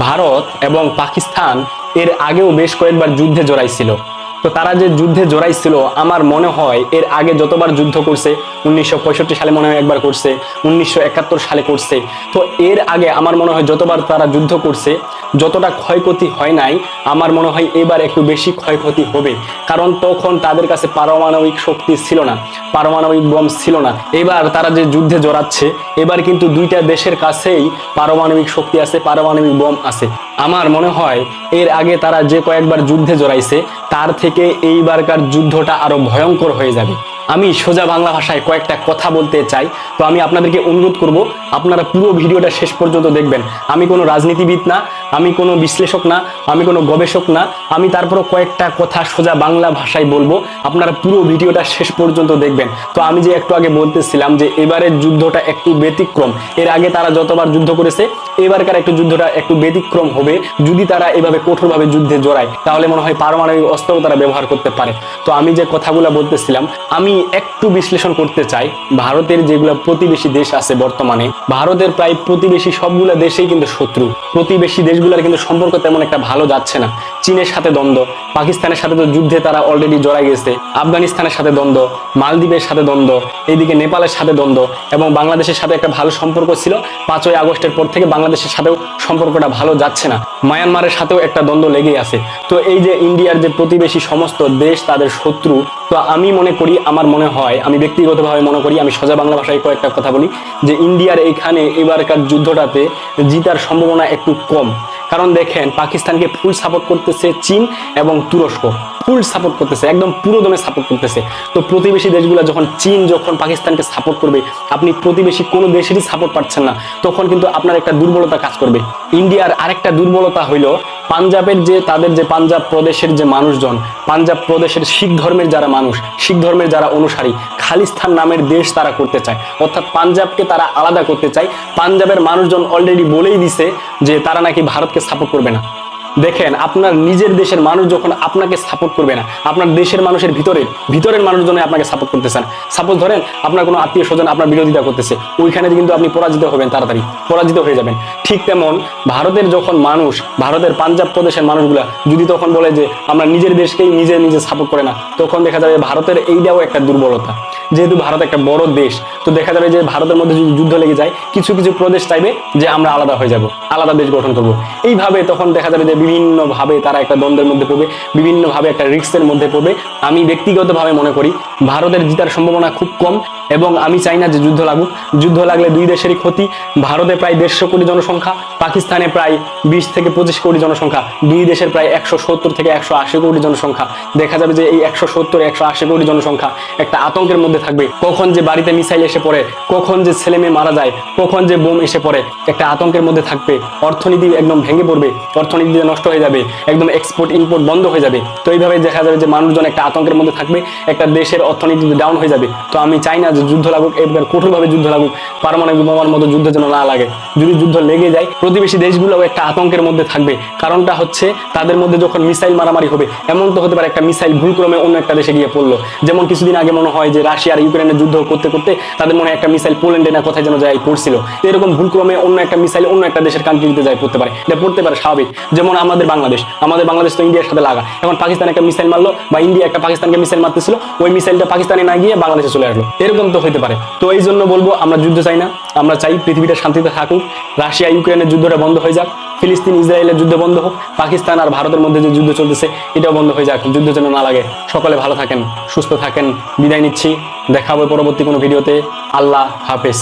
ভারত এবং পাকিস্তান এর আগেও বেশ কয়েকবার যুদ্ধে জড়াইছিল। তো তারা যে যুদ্ধে জড়াইছিল, আমার মনে হয় এর আগে যতবার যুদ্ধ করছে, 1965 সালে মনে হয় একবার করছে, 1971 সালে করছে। তো এর আগে আমার মনে হয় যতবার তারা যুদ্ধ করছে, যতটা ক্ষয়ক্ষতি হয় নাই, আমার মনে হয় এবার একটু বেশি ক্ষয়ক্ষতি হবে। কারণ তখন তাদের কাছে পারমাণবিক শক্তি ছিল না, পারমাণবিক বম ছিল না। এবার তারা যে যুদ্ধে জড়াচ্ছে, এবার কিন্তু দুইটা দেশের কাছেই পারমাণবিক শক্তি আছে, পারমাণবিক বম আছে। আমার মনে হয় এর আগে তারা যে কয়েকবার যুদ্ধে জড়াইছে, তার থেকে এইবারকার যুদ্ধটা আরো ভয়ঙ্কর হয়ে যাবে। আমি সোজা বাংলা ভাষায় কয়েকটা কথা বলতে চাই। তো আমি আপনাদেরকে অনুরোধ করব, আপনারা পুরো ভিডিওটা শেষ পর্যন্ত দেখবেন। আমি কোনো রাজনীতিবিদ না, আমি কোনো বিশ্লেষক না, আমি কোনো গবেষক না, আমি তারপরও কয়েকটা কথা সোজা বাংলা ভাষায় বলবো, আপনারা পুরো ভিডিওটা শেষ পর্যন্ত দেখবেন। তো আমি যে একটু আগে বলতেছিলাম যে এবারের যুদ্ধটা একটু ব্যতিক্রম। এর আগে তারা যতবার যুদ্ধ করেছে, এবারকার একটু যুদ্ধটা একটু ব্যতিক্রম হবে। যদি তারা এভাবে কঠোরভাবে যুদ্ধে জড়ায়, তাহলে মনে হয় পারমাণবিক অস্ত্রও তারা ব্যবহার করতে পারে। তো আমি যে কথাগুলো বলতেছিলাম, আমি একটু বিশ্লেষণ করতে চাই। ভারতের যেগুলো প্রতিবেশী দেশ আছে বর্তমানে, ভারতের প্রায় প্রতিবেশী সবগুলো দেশেই কিন্তু শত্রু। প্রতিবেশী দেশগুলোর কিন্তু সম্পর্ক তেমন একটা ভালো যাচ্ছে না। চীনের সাথে দ্বন্দ্ব, পাকিস্তানের সাথে তো যুদ্ধে তারা অলরেডি জড়াই গেছে, আফগানিস্তানের সাথে দ্বন্দ্ব, মালদ্বীপের সাথে দ্বন্দ্ব, এইদিকে নেপালের সাথে দ্বন্দ্ব, এবং বাংলাদেশের সাথে একটা ভালো সম্পর্ক ছিল। 5ই আগস্টের পর থেকে বাংলাদেশের সাথেও সম্পর্কটা ভালো যাচ্ছে না। মায়ানমারের সাথেও একটা দ্বন্দ্ব লেগে আছে। তো এই যে ইন্ডিয়ার যে প্রতিবেশী সমস্ত দেশ তাদের শত্রু। তো আমি মনে করি, আমার মনে হয়, আমি ব্যক্তিগতভাবে মনে করি, আমি সোজা বাংলা ভাষায় কয়েকটা কথা বলি, যে ইন্ডিয়ার এইখানে এবারকার যুদ্ধটাতে জিতার সম্ভাবনা একটু কম। কারণ দেখেন, পাকিস্তানকে ফুল সাপোর্ট করতেছে চীন এবং তুরস্ক, ফুল সাপোর্ট করতেছে, একদম পুরো দমে সাপোর্ট করতেছে। তো প্রতিবেশী দেশগুলো যখন, চীন যখন পাকিস্তানকে সাপোর্ট করবে, আপনি প্রতিবেশী কোনো দেশেরই সাপোর্ট পাচ্ছেন না, তখন কিন্তু আপনার একটা দুর্বলতা কাজ করবে। ইন্ডিয়ার আরেকটা দুর্বলতা হইল, পাঞ্জাবের যে তাদের যে পাঞ্জাব প্রদেশের যে মানুষজন, পাঞ্জাব প্রদেশের শিখ ধর্মের যারা মানুষ, শিখ ধর্মের যারা অনুসারী, খালিস্তান নামের দেশ তারা করতে চায়, অর্থাৎ পাঞ্জাবকে তারা আলাদা করতে চায়। পাঞ্জাবের মানুষজন অলরেডি বলেই দিছে যে তারা নাকি ভারতকে সাপোর্ট করবে না। দেখেন, আপনার নিজের দেশের মানুষ যখন আপনাকে সাপোর্ট করবে না, আপনার দেশের মানুষের ভিতরের মানুষজন আপনাকে সাপোর্ট করতেছেন। সাপোজ ধরেন আপনার কোনো আত্মীয় স্বজন আপনার বিরোধিতা করতেছে, ওইখানে কিন্তু আপনি পরাজিত হবেন, তাড়াতাড়ি পরাজিত হয়ে যাবেন। ঠিক তেমন ভারতের যখন মানুষ, ভারতের পাঞ্জাব প্রদেশের মানুষগুলা যদি তখন বলে যে আমরা নিজের দেশকেই নিজে সাপোর্ট করে না, তখন দেখা যাবে ভারতের এইটাও একটা দুর্বলতা। যেহেতু ভারত একটা বড় দেশ, তো দেখা যাবে যে ভারতের মধ্যে যদি যুদ্ধ লেগে যায়, কিছু কিছু প্রদেশ চাইবে যে আমরা আলাদা হয়ে যাব, আলাদা দেশ গঠন করব। এইভাবে তখন দেখা যাবে যে বিভিন্নভাবে তারা একটা দ্বন্দ্বের মধ্যে পড়বে, বিভিন্নভাবে একটা রিস্কের মধ্যে পড়বে। আমি ব্যক্তিগতভাবে মনে করি ভারতের জিতার সম্ভাবনা খুব কম, এবং আমি চাই না যে যুদ্ধ লাগুক। যুদ্ধ লাগলে দুই দেশেরই ক্ষতি। ভারতে প্রায় 150 কোটি জনসংখ্যা, পাকিস্তানে প্রায় 20 থেকে 25 কোটি জনসংখ্যা, দুই দেশের প্রায় 170 থেকে 180 কোটি জনসংখ্যা। দেখা যাবে যে এই 170-180 কোটি জনসংখ্যা একটা আতঙ্কের মধ্যে থাকবে। কখন যে বাড়িতে মিসাইল এসে পড়ে, কখন যে ছেলে মেয়ে মারা যায়, কখন যে বোম এসে পড়ে, একটা আতঙ্কের মধ্যে থাকবে। অর্থনীতি একদম ভেঙে পড়বে, অর্থনীতি নষ্ট হয়ে যাবে, একদম এক্সপোর্ট ইম্পোর্ট বন্ধ হয়ে যাবে। তো এইভাবে দেখা যাবে যে মানুষজন একটা আতঙ্কের মধ্যে থাকবে, একটা দেশের অর্থনীতি ডাউন হয়ে যাবে। তো আমি চাই না যে যুদ্ধ লাগুক, এবার কঠোরভাবে যুদ্ধ লাগুক, পারমাণবিক বোমার মতো যুদ্ধ যেন না লাগে। যদি যুদ্ধ লেগে যায়, প্রতিবেশী দেশগুলো একটা আতঙ্কের মধ্যে থাকবে। কারণটা হচ্ছে, তাদের মধ্যে যখন মিসাইল মারামারি হবে, এমন তো হতে পারে একটা মিসাইল ভুলক্রমে অন্য একটা দেশে গিয়ে পড়লো। যেমন কিছুদিন আগে মনে হয় যে রাশিয়া আর ইউক্রেনের যুদ্ধ করতে করতে তাদের মনে হয় একটা মিসাইল পোল্যান্ডে না কোথায় যেন যায় পড়ছিল। এরকম ভুলক্রমে অন্য একটা মিসাইল অন্য একটা দেশের কান্ট্রিতে যায় পড়তে পারে, এটা পড়তে পারে, স্বাভাবিক। যেমন আমাদের বাংলাদেশ তো ইন্ডিয়ার সাথে লাগা। এখন পাকিস্তান একটা মিসাইল মারলো, বা ইন্ডিয়া একটা পাকিস্তানকে মিসাইল মারতেছিল, ওই মিসাইলটা পাকিস্তানে না গিয়ে বাংলাদেশে চলে আসলো, এরকম তো হতে পারে। তো এই জন্য বলবো, আমরা যুদ্ধ চাই না, আমরা চাই পৃথিবীটা শান্তিতে থাকুক। রাশিয়া ইউক্রেনের যুদ্ধটা বন্ধ হয়ে যাক, ফিলিস্তিন ইসরায়েলের যুদ্ধ বন্ধ হোক, পাকিস্তান আর ভারতের মধ্যে যে যুদ্ধ চলতেছে এটাও বন্ধ হয়ে যাক, যুদ্ধ যেন না লাগে। সকলে ভালো থাকেন, সুস্থ থাকেন, বিদায় নিচ্ছি। দেখা হবে পরবর্তী কোনো ভিডিওতে। আল্লাহ হাফেজ।